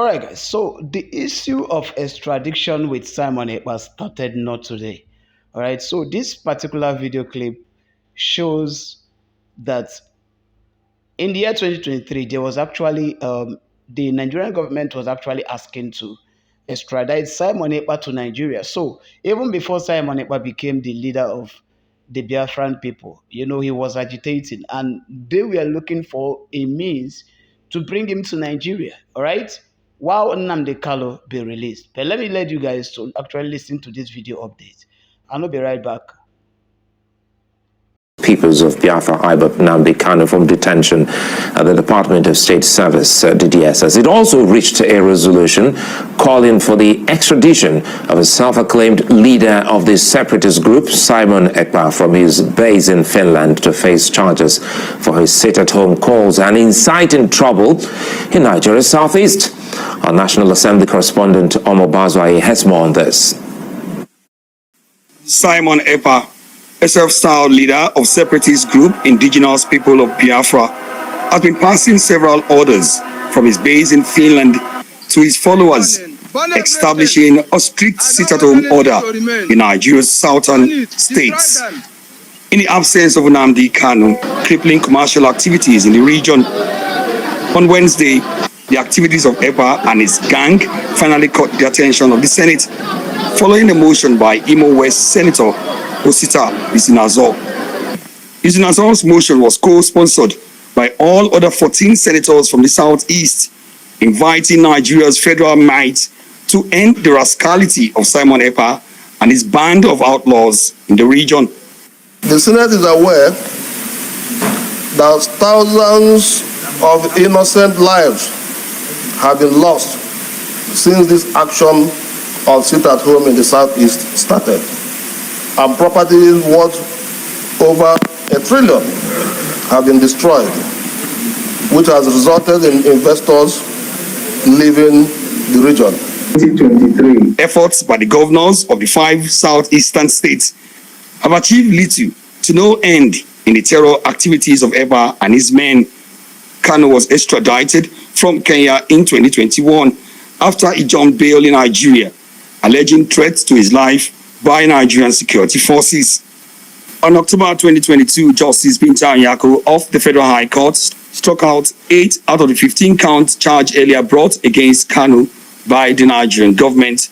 right, guys. So the issue of extradition with Simon Ekpa started not today. All right. So this particular video clip shows that in the year 2023, there was actually the Nigerian government was actually asking to extradite Simon Ekpa to Nigeria. So even before Simon Ekpa became the leader of the Biafran people, he was agitating, and they were looking for a means to bring him to Nigeria. All right, while Nnamdi Kanu be released. But let you guys to actually listen to this video update. I'll be right back. Peoples of Biafra, Ibok Nnamdi Kanu from detention at the Department of State Service, the DSS. It also reached a resolution calling for the extradition of a self-acclaimed leader of the separatist group, Simon Ekpa, from his base in Finland to face charges for his sit-at-home calls and inciting trouble in Nigeria's southeast. Our National Assembly correspondent Omo Bazwai has more on this. Simon Ekpa, a self-styled leader of separatist group Indigenous People of Biafra, has been passing several orders from his base in Finland to his followers, establishing a strict sit-at-home order in Nigeria's southern states. In the absence of Nnamdi Kanu, crippling commercial activities in the region. On Wednesday, the activities of Ekpa and his gang finally caught the attention of the Senate, following a motion by Imo West Senator Osita Isinazo. Isinazo's motion was co-sponsored by all other 14 senators from the southeast, inviting Nigeria's federal might to end the rascality of Simon Ekpa and his band of outlaws in the region. The Senate is aware that thousands of innocent lives have been lost since this action of sit-at-home in the southeast started, and properties worth over $1 trillion have been destroyed, which has resulted in investors leaving the region. 2023. Efforts by the governors of the 5 southeastern states have achieved little to no end in the terror activities of Ekpa and his men. Kanu was extradited from Kenya in 2021 after he jumped bail in Nigeria, alleging threats to his life by Nigerian security forces. On October 2022, Justice Binta Nyako of the Federal High Court struck out 8 out of the 15-count charge earlier brought against Kanu by the Nigerian government.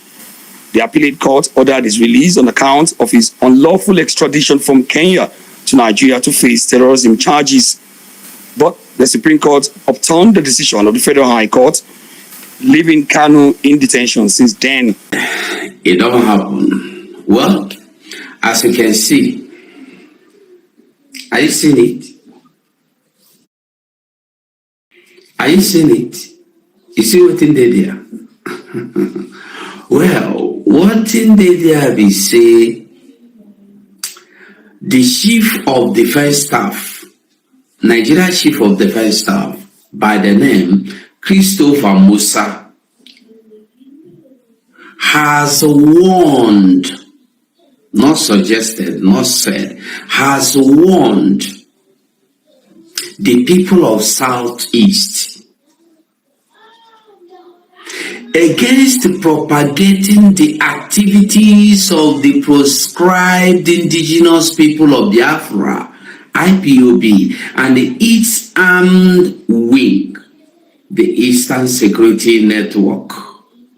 The appellate court ordered his release on account of his unlawful extradition from Kenya to Nigeria to face terrorism charges. But the Supreme Court overturned the decision of the Federal High Court, leaving Kanu in detention since then. It don't happen. Well, as you can see, are you seeing it? Are you seeing it? You see what in there? Well, what in there we say, the Chief of Defense Staff, Nigeria Chief of Defense Staff, by the name Christopher Musa, has warned, not suggested, not said, has warned the people of Southeast against propagating the activities of the proscribed indigenous people of Biafra, IPOB, and its armed wing, the Eastern Security Network,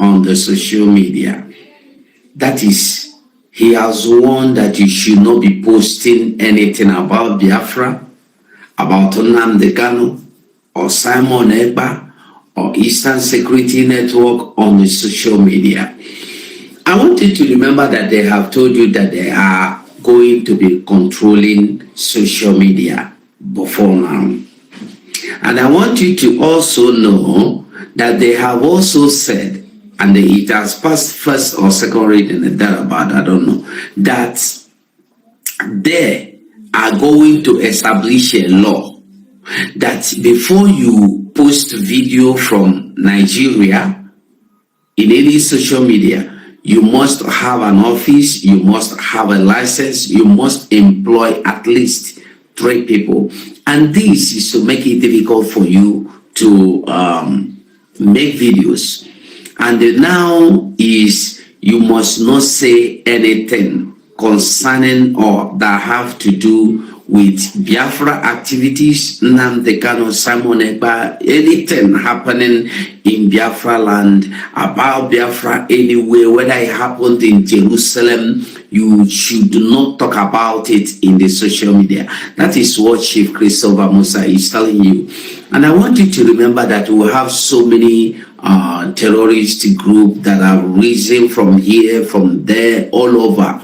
on the social media. That is, he has warned that you should not be posting anything about Biafra, about Nnamdi Kanu, or Simon Ekpa, or Eastern Security Network on the social media. I want you to remember that they have told you that they are going to be controlling social media before now. And I want you to also know that they have also said, and it has passed first or second reading, thereabout, I don't know, that they are going to establish a law that before you post video from Nigeria in any social media, you must have an office, you must have a license, you must employ at least 3 people. And this is to make it difficult for you to make videos And now is you must not say anything concerning or that have to do with Biafra activities, Nnamdi Kanu, Simon Ekpa, anything happening in Biafra land, about Biafra anywhere, whether it happened in Jerusalem, you should not talk about it in the social media. That is what Chief Christopher Musa is telling you. And I want you to remember that we have so many terrorist groups that have risen from here, from there, all over.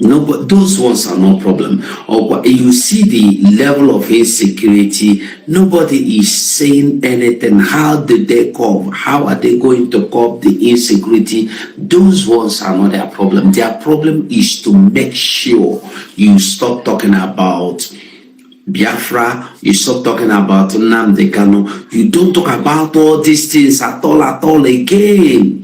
No, but those ones are no problem. Or you see the level of insecurity. Nobody is saying anything. How did they cope? How are they going to cope the insecurity? Those ones are not their problem. Their problem is to make sure you stop talking about Biafra, you stop talking about Nnamdi Kanu. You don't talk about all these things at all again.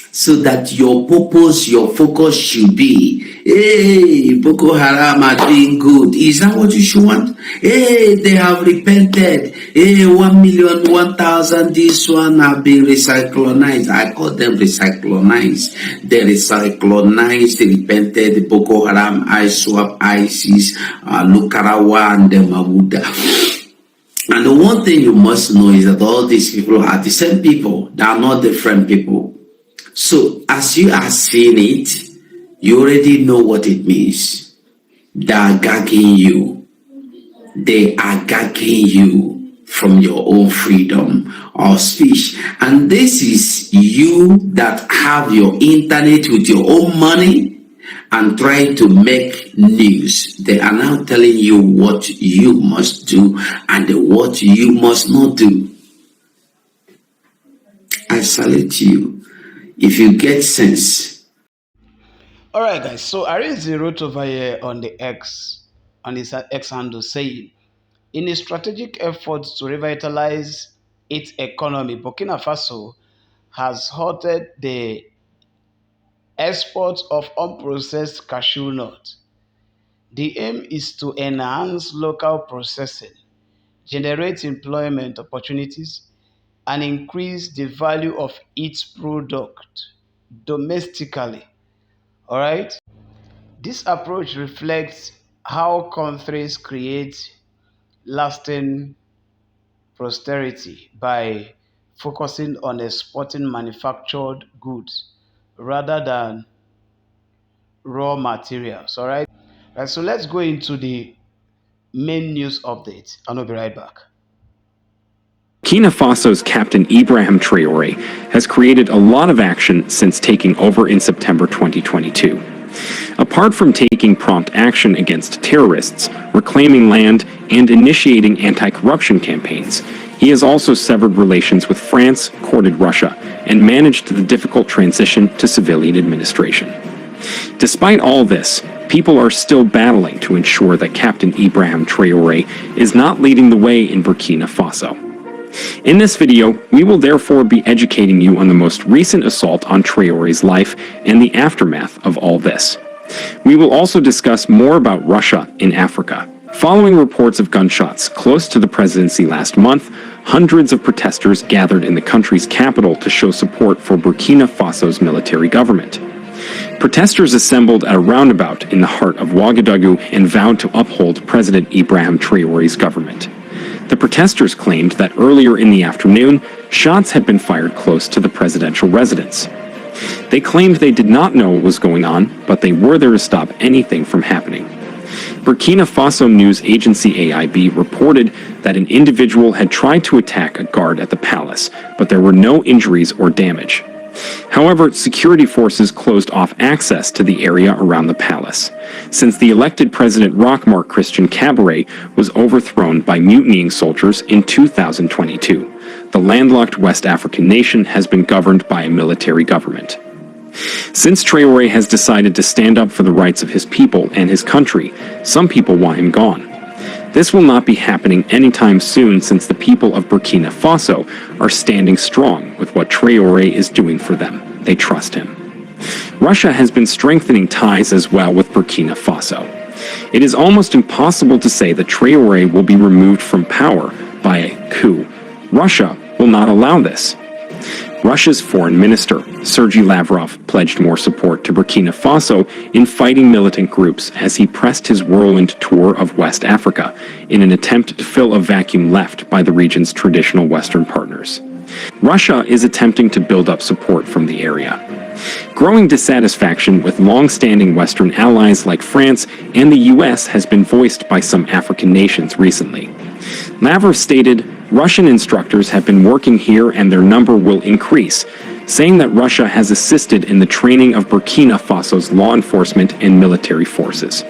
So that your purpose, your focus should be, hey, Boko Haram are doing good. Is that what you should want? Hey, they have repented. Hey, 1,001,000, this one have been recyclonized. I call them recyclonized. They recyclonized, they repented, Boko Haram, ISWAP, ISIS, Lukarawa, and the Mabuda. And the one thing you must know is that all these people are the same people. They are not different people. So as you are seeing it, you already know what it means. They are gagging you. They are gagging you from your own freedom of speech. And this is you that have your internet with your own money and trying to make news. They are now telling you what you must do and what you must not do. I salute you. If you get sense. All right, guys. So Arinze wrote over here on the on his X handle, saying, in a strategic effort to revitalize its economy, Burkina Faso has halted the export of unprocessed cashew nut. The aim is to enhance local processing, generate employment opportunities, and increase the value of its product domestically. All right? This approach reflects how countries create lasting prosperity by focusing on exporting manufactured goods rather than raw materials. All right? So let's go into the main news update, and I'll be right back. Burkina Faso's Captain Ibrahim Traoré has created a lot of action since taking over in September 2022. Apart from taking prompt action against terrorists, reclaiming land, and initiating anti-corruption campaigns, he has also severed relations with France, courted Russia, and managed the difficult transition to civilian administration. Despite all this, people are still battling to ensure that Captain Ibrahim Traoré is not leading the way in Burkina Faso. In this video, we will therefore be educating you on the most recent assault on Traoré's life and the aftermath of all this. We will also discuss more about Russia in Africa. Following reports of gunshots close to the presidency last month, hundreds of protesters gathered in the country's capital to show support for Burkina Faso's military government. Protesters assembled at a roundabout in the heart of Ouagadougou and vowed to uphold President Ibrahim Traoré's government. The protesters claimed that earlier in the afternoon, shots had been fired close to the presidential residence. They claimed they did not know what was going on, but they were there to stop anything from happening. Burkina Faso news agency AIB reported that an individual had tried to attack a guard at the palace, but there were no injuries or damage. However, security forces closed off access to the area around the palace, since the elected President Roch-Marc Christian Kabore was overthrown by mutinying soldiers in 2022. The landlocked West African nation has been governed by a military government. Since Traoré has decided to stand up for the rights of his people and his country, some people want him gone. This will not be happening anytime soon, since the people of Burkina Faso are standing strong with what Traoré is doing for them. They trust him. Russia has been strengthening ties as well with Burkina Faso. It is almost impossible to say that Traoré will be removed from power by a coup. Russia will not allow this. Russia's foreign minister, Sergei Lavrov, pledged more support to Burkina Faso in fighting militant groups as he pressed his whirlwind tour of West Africa in an attempt to fill a vacuum left by the region's traditional Western partners. Russia is attempting to build up support from the area. Growing dissatisfaction with long-standing Western allies like France and the US has been voiced by some African nations recently. Lavrov stated, "Russian instructors have been working here and their number will increase," saying that Russia has assisted in the training of Burkina Faso's law enforcement and military forces.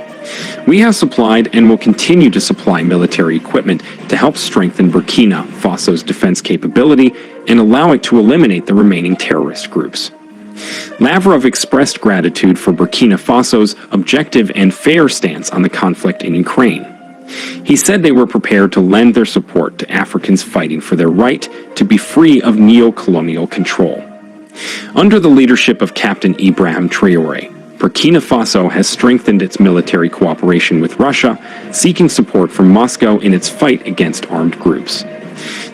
"We have supplied and will continue to supply military equipment to help strengthen Burkina Faso's defense capability and allow it to eliminate the remaining terrorist groups." Lavrov expressed gratitude for Burkina Faso's objective and fair stance on the conflict in Ukraine. He said they were prepared to lend their support to Africans fighting for their right to be free of neo-colonial control. Under the leadership of Captain Ibrahim Traoré, Burkina Faso has strengthened its military cooperation with Russia, seeking support from Moscow in its fight against armed groups.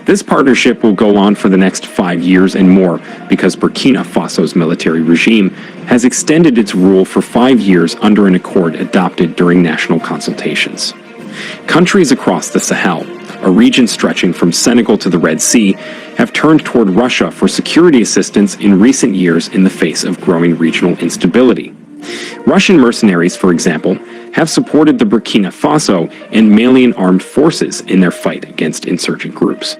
This partnership will go on for the next 5 years and more because Burkina Faso's military regime has extended its rule for 5 years under an accord adopted during national consultations. Countries across the Sahel, a region stretching from Senegal to the Red Sea, have turned toward Russia for security assistance in recent years in the face of growing regional instability. Russian mercenaries, for example, have supported the Burkina Faso and Malian armed forces in their fight against insurgent groups.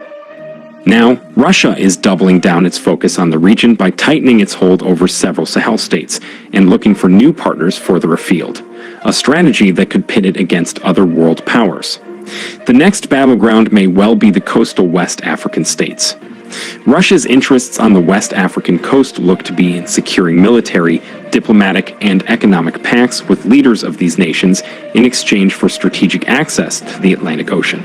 Now, Russia is doubling down its focus on the region by tightening its hold over several Sahel states and looking for new partners further afield, a strategy that could pit it against other world powers. The next battleground may well be the coastal West African states. Russia's interests on the West African coast look to be in securing military, diplomatic, and economic pacts with leaders of these nations in exchange for strategic access to the Atlantic Ocean.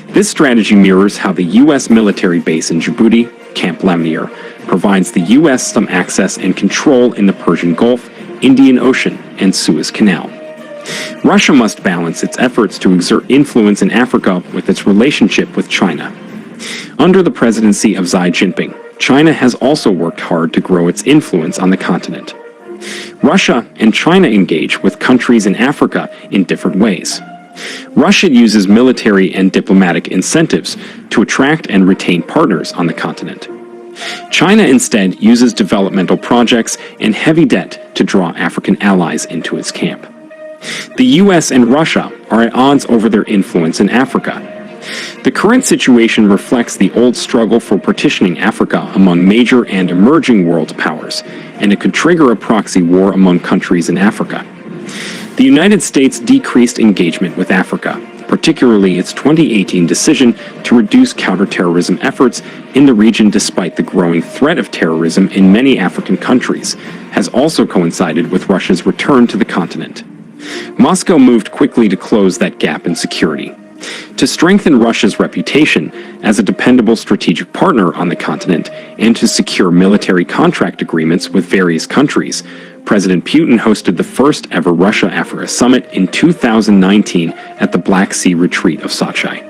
This strategy mirrors how the U.S. military base in Djibouti, Camp Lemonnier, provides the U.S. some access and control in the Persian Gulf, Indian Ocean, and Suez Canal. Russia must balance its efforts to exert influence in Africa with its relationship with China. Under the presidency of Xi Jinping, China has also worked hard to grow its influence on the continent. Russia and China engage with countries in Africa in different ways. Russia uses military and diplomatic incentives to attract and retain partners on the continent. China instead uses developmental projects and heavy debt to draw African allies into its camp. The US and Russia are at odds over their influence in Africa. The current situation reflects the old struggle for partitioning Africa among major and emerging world powers, and it could trigger a proxy war among countries in Africa. The United States decreased engagement with Africa, particularly its 2018 decision to reduce counterterrorism efforts in the region despite the growing threat of terrorism in many African countries, has also coincided with Russia's return to the continent. Moscow moved quickly to close that gap in security. To strengthen Russia's reputation as a dependable strategic partner on the continent and to secure military contract agreements with various countries, President Putin hosted the first ever Russia-Africa summit in 2019 at the Black Sea retreat of Sochi.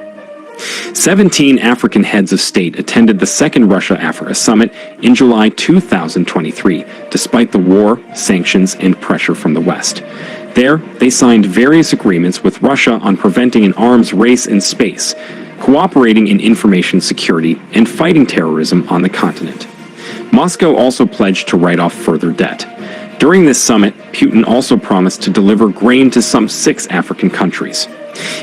17 African heads of state attended the second Russia-Africa summit in July 2023, despite the war, sanctions, and pressure from the West. There, they signed various agreements with Russia on preventing an arms race in space, cooperating in information security, and fighting terrorism on the continent. Moscow also pledged to write off further debt. During this summit, Putin also promised to deliver grain to some 6 African countries.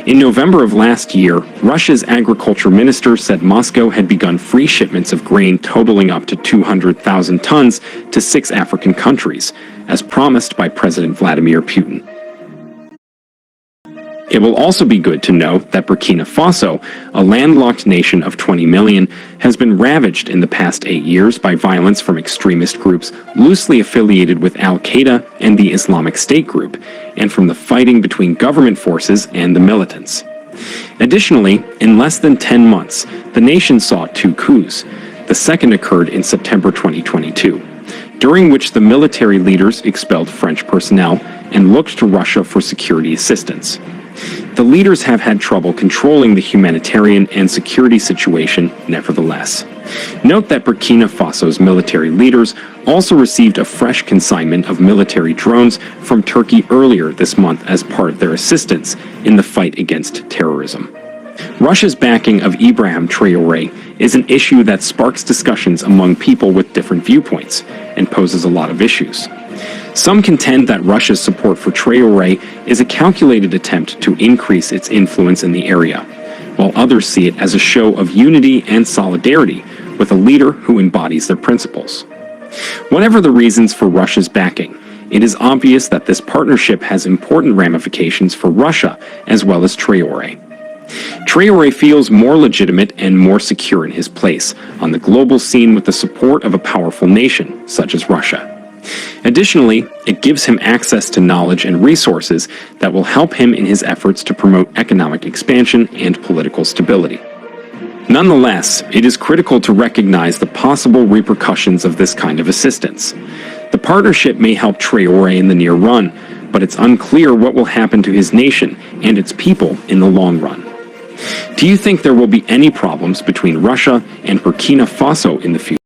In November of last year, Russia's agriculture minister said Moscow had begun free shipments of grain totaling up to 200,000 tons to 6 African countries, as promised by President Vladimir Putin. It will also be good to note that Burkina Faso, a landlocked nation of 20 million, has been ravaged in the past 8 years by violence from extremist groups loosely affiliated with Al-Qaeda and the Islamic State group, and from the fighting between government forces and the militants. Additionally, in less than 10 months, the nation saw 2 coups. The second occurred in September 2022, during which the military leaders expelled French personnel and looked to Russia for security assistance. The leaders have had trouble controlling the humanitarian and security situation, nevertheless. Note that Burkina Faso's military leaders also received a fresh consignment of military drones from Turkey earlier this month as part of their assistance in the fight against terrorism. Russia's backing of Ibrahim Traoré is an issue that sparks discussions among people with different viewpoints and poses a lot of issues. Some contend that Russia's support for Traoré is a calculated attempt to increase its influence in the area, while others see it as a show of unity and solidarity with a leader who embodies their principles. Whatever the reasons for Russia's backing, it is obvious that this partnership has important ramifications for Russia as well as Traoré. Traoré feels more legitimate and more secure in his place on the global scene with the support of a powerful nation such as Russia. Additionally, it gives him access to knowledge and resources that will help him in his efforts to promote economic expansion and political stability. Nonetheless, it is critical to recognize the possible repercussions of this kind of assistance. The partnership may help Traoré in the near run, but it's unclear what will happen to his nation and its people in the long run. Do you think there will be any problems between Russia and Burkina Faso in the future?